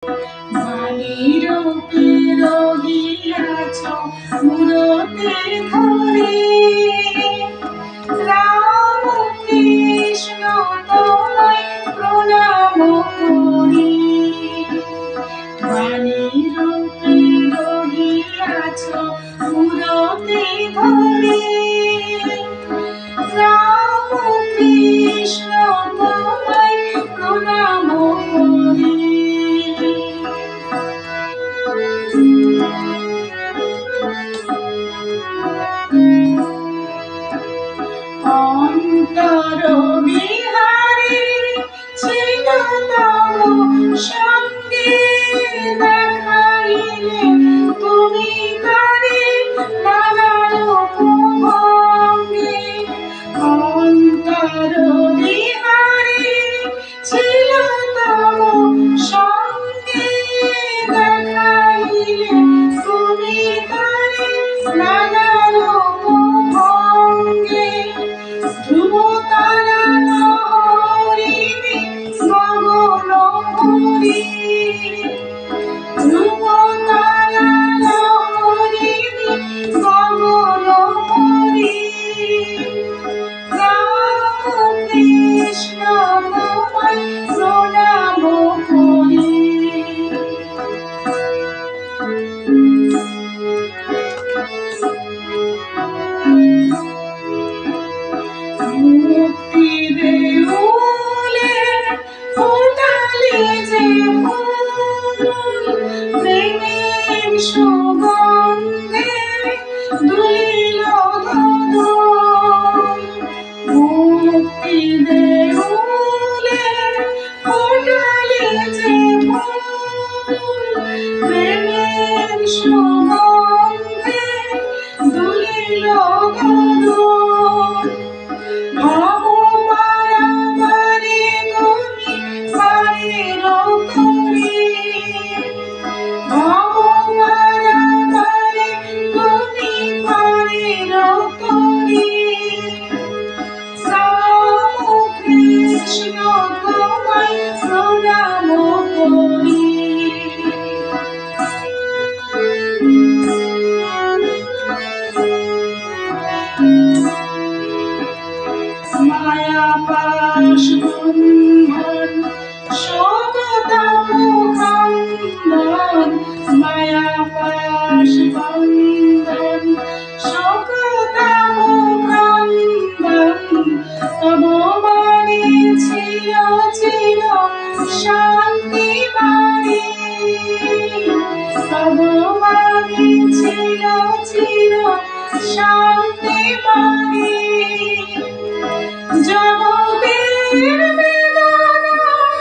বাণীরূপে রহিয়াছ মূরতে ধরে, রাম কৃষ্ণ তোমায় প্রণাম করি। বাণীরূপে রহিয়াছ মূরতে ধরে, রাম কৃষ্ণ তোমায় প্রণাম করি। অন্তর বিহারে ছিল তব সঙ্গে, দেখাইলে তুমি তারে নানা রূপ ভঙ্গে। অন্তর বিহারে ছিল তব সঙ্গে, দেখাইলে তুমি তারে নানা রূপ ভঙ্গে। ধ্রুব তারা লহরিবে গগন ভরি, ধ্রুব তারা লহরিবে গগন ভরি। রাম কৃষ্ণ তোমায় প্রণাম করি। মুক্তি দেউলে ফোটালে যে ফুল, প্রেমের সুগন্ধে দুলিল দোল। মুক্তি দেউলে ফোটালে যে ফুল, প্রেমের সুগন্ধে দুলিল দোল। ভব পারাবারে তুমি পারের তরি, ভব পারাবারে তুমি পারের তরি। রাম কৃষ্ণ তোমায় প্রণাম করি। মায়া পাশ বন্ধন শোকতাপ খণ্ডন, মায়া পাশ বন্ধন শোকতাপ খণ্ডন। তব বাণী ছিল চির শান্তি বাণী, তব বাণী ছিল চির শান্তি বাণী। জগতের বেদনায়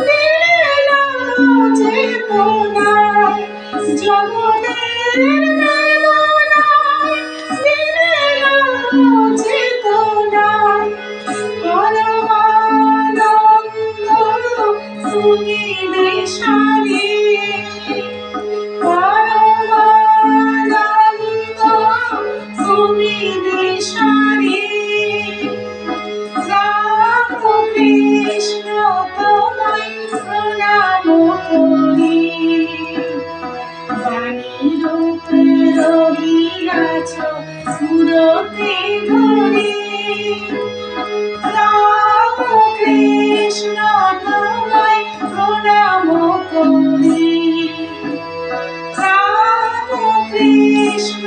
দিলে চেতনায়, জগতের বেদনায় দিলে চেতনায়। পরমানন্দ তুমি দিশারি, পরমানন্দ তুমি দিশারি। রাম কৃষ্ণ তোমায় প্রণাম করি। বাণীরূপে রহিয়াছ মূরতে ধরি, রাম কৃষ্ণ তোমায় প্রণাম করি। রাম কৃষ্ণ